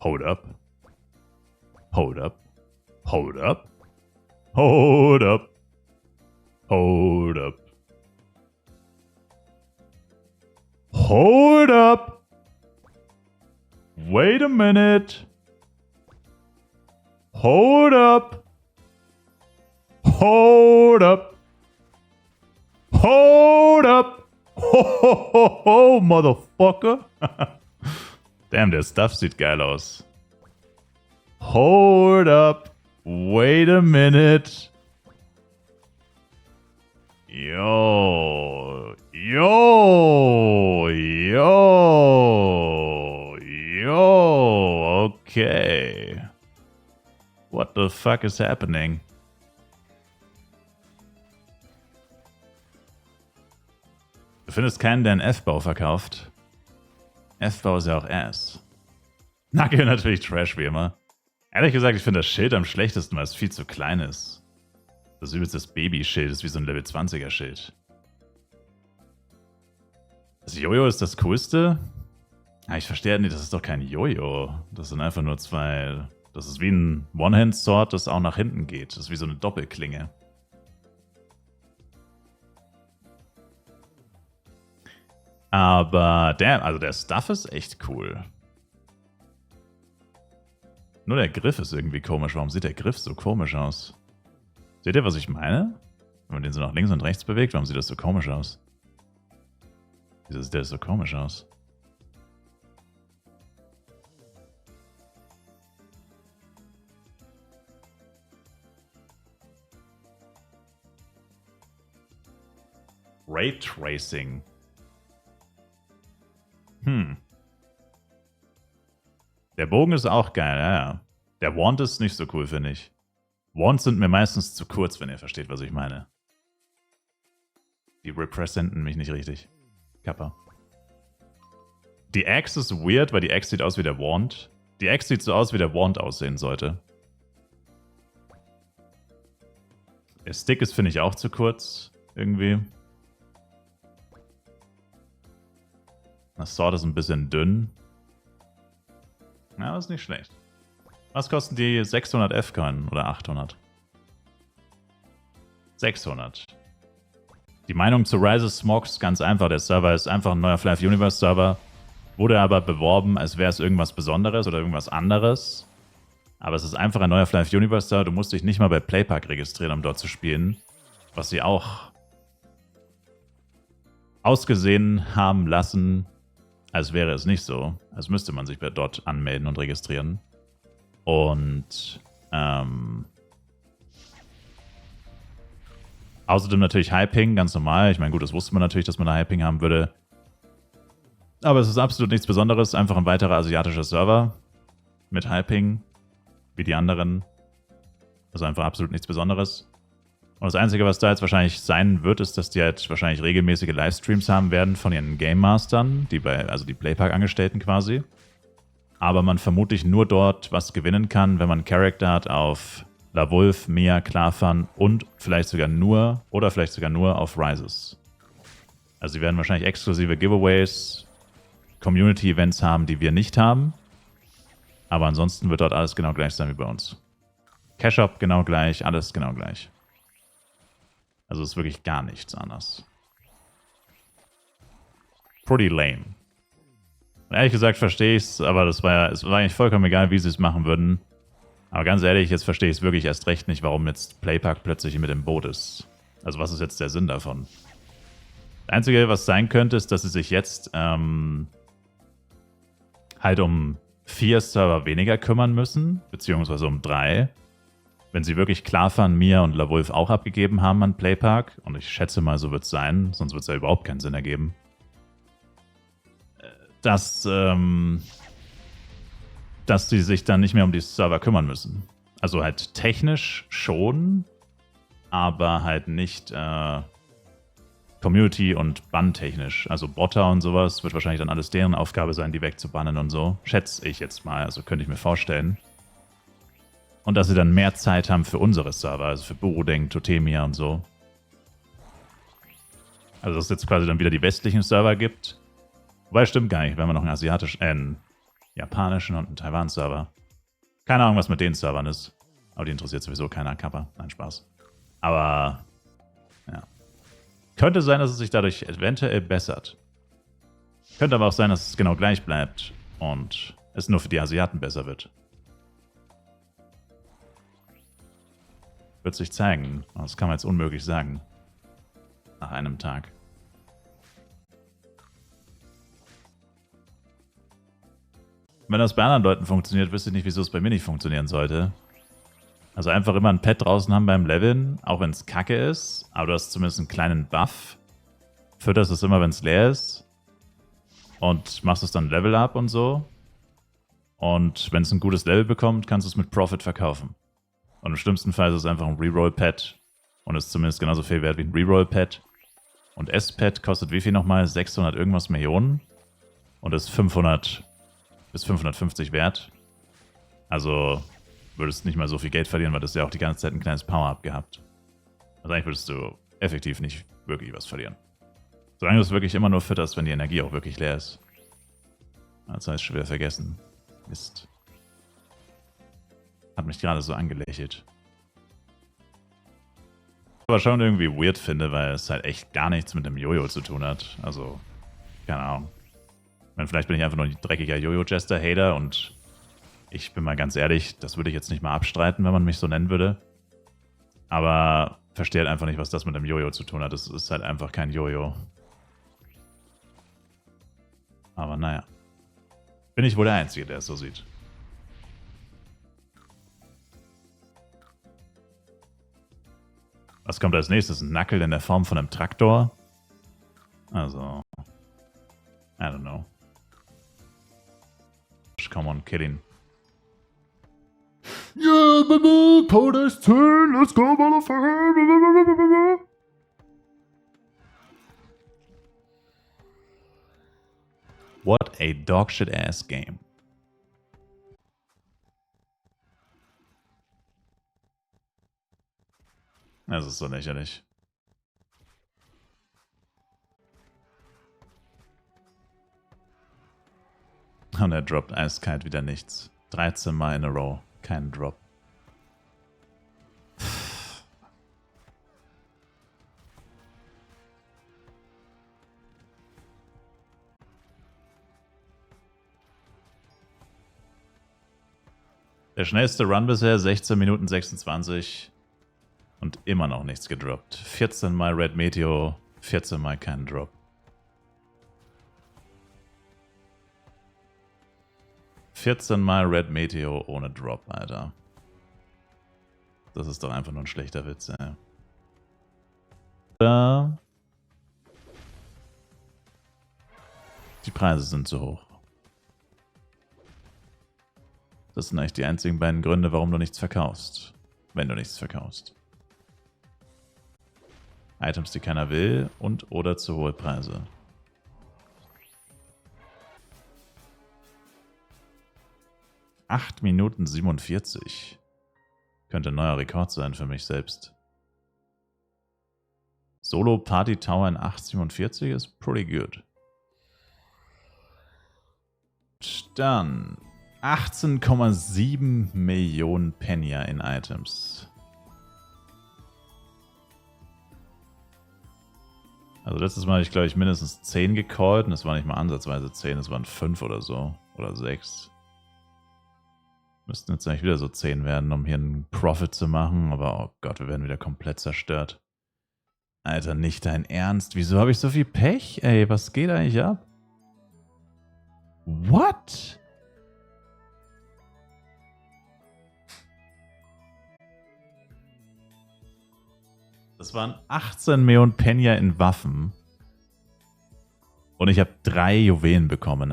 Hold up. Hold up. Hold up. Hold up. Hold up. Hold up. Wait a minute. Hold up. Hold up. Hold up. Ho, ho, ho, ho, motherfucker. Damn, der Stuff sieht geil aus. Hold up. Wait a minute. Yo. Yo. Yo. Yo. Okay. What the fuck is happening? Du findest keinen, der einen F-Bau verkauft. F-Bau ist ja auch Ass. Nacke natürlich Trash wie immer. Ehrlich gesagt, ich finde das Schild am schlechtesten, weil es viel zu klein ist. Das ist übelst das Babyschild, das ist wie so ein Level 20er Schild. Das Jojo ist das coolste? Ja, ich verstehe nicht, das ist doch kein Jojo. Das sind einfach nur zwei... Das ist wie ein One-Hand-Sword, das auch nach hinten geht. Das ist wie so eine Doppelklinge. Aber der Stuff ist echt cool. Nur der Griff ist irgendwie komisch. Warum sieht der Griff so komisch aus? Seht ihr, was ich meine? Wenn man den so nach links und rechts bewegt, warum sieht das so komisch aus? Wieso sieht der so komisch aus? Raytracing. Der Bogen ist auch geil, ja. Der Wand ist nicht so cool, finde ich. Wands sind mir meistens zu kurz, wenn ihr versteht, was ich meine. Die representen mich nicht richtig. Kappa. Die Axe ist weird, weil die Axe sieht aus wie der Wand. Die Axe sieht so aus, wie der Wand aussehen sollte. Der Stick ist, finde ich, auch zu kurz. Irgendwie. Das Sword ist ein bisschen dünn. Ja, aber ist nicht schlecht. Was kosten die 600 F-Coin oder 800? 600. Die Meinung zu Rise of Smogs ist ganz einfach. Der Server ist einfach ein neuer Fly Universe Server. Wurde aber beworben, als wäre es irgendwas Besonderes oder irgendwas anderes. Aber es ist einfach ein neuer Fly Universe Server. Du musst dich nicht mal bei Playpark registrieren, um dort zu spielen. Was sie auch ausgesehen haben lassen, als wäre es nicht so. Als müsste man sich dort anmelden und registrieren. Und außerdem natürlich High-Ping, ganz normal. Ich meine, gut, das wusste man natürlich, dass man eine High-Ping haben würde. Aber es ist absolut nichts Besonderes. Einfach ein weiterer asiatischer Server mit High-Ping, wie die anderen. Also einfach absolut nichts Besonderes. Und das Einzige, was da jetzt wahrscheinlich sein wird, ist, dass die halt wahrscheinlich regelmäßige Livestreams haben werden von ihren Game Mastern, also die Playpark-Angestellten quasi. Aber man vermutlich nur dort was gewinnen kann, wenn man Charakter hat auf LaWolf, Mia, Klarfan und vielleicht sogar nur auf Rises. Also sie werden wahrscheinlich exklusive Giveaways, Community-Events haben, die wir nicht haben. Aber ansonsten wird dort alles genau gleich sein wie bei uns. Cash-Up genau gleich, alles genau gleich. Also ist wirklich gar nichts anders. Pretty lame. Und ehrlich gesagt verstehe ich es, aber es war eigentlich vollkommen egal, wie sie es machen würden. Aber ganz ehrlich, jetzt verstehe ich es wirklich erst recht nicht, warum jetzt Playpark plötzlich mit im Boot ist. Also was ist jetzt der Sinn davon? Das Einzige, was sein könnte, ist, dass sie sich jetzt halt um 4 Server weniger kümmern müssen, beziehungsweise um 3. Wenn sie wirklich Klarfan, Mia und LaWolf auch abgegeben haben an Playpark, und ich schätze mal, so wird es sein, sonst wird es ja überhaupt keinen Sinn ergeben, dass sie sich dann nicht mehr um die Server kümmern müssen. Also halt technisch schon, aber halt nicht Community- und Bann-technisch. Also Botter und sowas wird wahrscheinlich dann alles deren Aufgabe sein, die wegzubannen und so. Schätze ich jetzt mal, also könnte ich mir vorstellen. Und dass sie dann mehr Zeit haben für unsere Server, also für Burudeng, Totemia und so. Also dass es jetzt quasi dann wieder die westlichen Server gibt. Wobei, stimmt gar nicht, wenn wir noch einen japanischen und einen Taiwan-Server. Keine Ahnung, was mit den Servern ist. Aber die interessiert sowieso keiner, Kappa. Nein, Spaß. Aber, ja. Könnte sein, dass es sich dadurch eventuell bessert. Könnte aber auch sein, dass es genau gleich bleibt und es nur für die Asiaten besser wird. Wird sich zeigen. Das kann man jetzt unmöglich sagen. Nach einem Tag. Wenn das bei anderen Leuten funktioniert, wüsste ich nicht, wieso es bei mir nicht funktionieren sollte. Also einfach immer ein Pad draußen haben beim Leveln, auch wenn es kacke ist, aber du hast zumindest einen kleinen Buff. Fütterst es immer, wenn es leer ist. Und machst es dann Level up und so. Und wenn es ein gutes Level bekommt, kannst du es mit Profit verkaufen. Und im schlimmsten Fall ist es einfach ein Reroll-Pad. Und ist zumindest genauso viel wert wie ein Reroll-Pad. Und S-Pad kostet wie viel nochmal? 600 irgendwas Millionen. Und ist 500 bis 550 wert. Also würdest nicht mal so viel Geld verlieren, weil das ja auch die ganze Zeit ein kleines Power-Up gehabt. Also eigentlich würdest du effektiv nicht wirklich was verlieren. Solange du es wirklich immer nur fütterst, wenn die Energie auch wirklich leer ist. Das heißt, schon wieder vergessen. Mist. Hat mich gerade so angelächelt. Aber schon irgendwie weird finde, weil es halt echt gar nichts mit dem Jojo zu tun hat. Also, keine Ahnung. Ich meine, vielleicht bin ich einfach nur ein dreckiger Jojo-Jester-Hater und ich bin mal ganz ehrlich, das würde ich jetzt nicht mal abstreiten, wenn man mich so nennen würde. Aber verstehe halt einfach nicht, was das mit dem Jojo zu tun hat. Es ist halt einfach kein Jojo. Aber naja. Bin ich wohl der Einzige, der es so sieht. Was kommt als nächstes? Ein Knuckle in der Form von einem Traktor? Also, I don't know. Come on, kill ihn. Yeah, baby, Codex 10, let's go, motherfucker. What a dogshit-ass game. Das ist so lächerlich. Und er droppt eiskalt wieder nichts. 13 Mal in a row. Kein Drop. Der schnellste Run bisher, 16 Minuten 26. Und immer noch nichts gedroppt. 14 Mal Red Meteor, 14 Mal kein Drop. Mal Red Meteor ohne Drop, Alter. Das ist doch einfach nur ein schlechter Witz, ey. Da. Die Preise sind zu hoch. Das sind eigentlich die einzigen beiden Gründe, warum du nichts verkaufst. Wenn du nichts verkaufst. Items, die keiner will und oder zu hohe Preise. Minuten 47. Könnte ein neuer Rekord sein für mich selbst. Solo Party Tower in 8,47 ist pretty good. Dann 18,7 Millionen Penya in Items. Also letztes Mal habe ich, glaube ich, mindestens 10 gecallt und es war nicht mal ansatzweise 10, es waren 5 oder so. Oder 6. Müssten jetzt eigentlich wieder so 10 werden, um hier einen Profit zu machen. Aber oh Gott, wir werden wieder komplett zerstört. Alter, nicht dein Ernst. Wieso habe ich so viel Pech? Ey, was geht eigentlich ab? What? Das waren 18 Millionen Penya in Waffen. Und ich habe 3 Juwelen bekommen.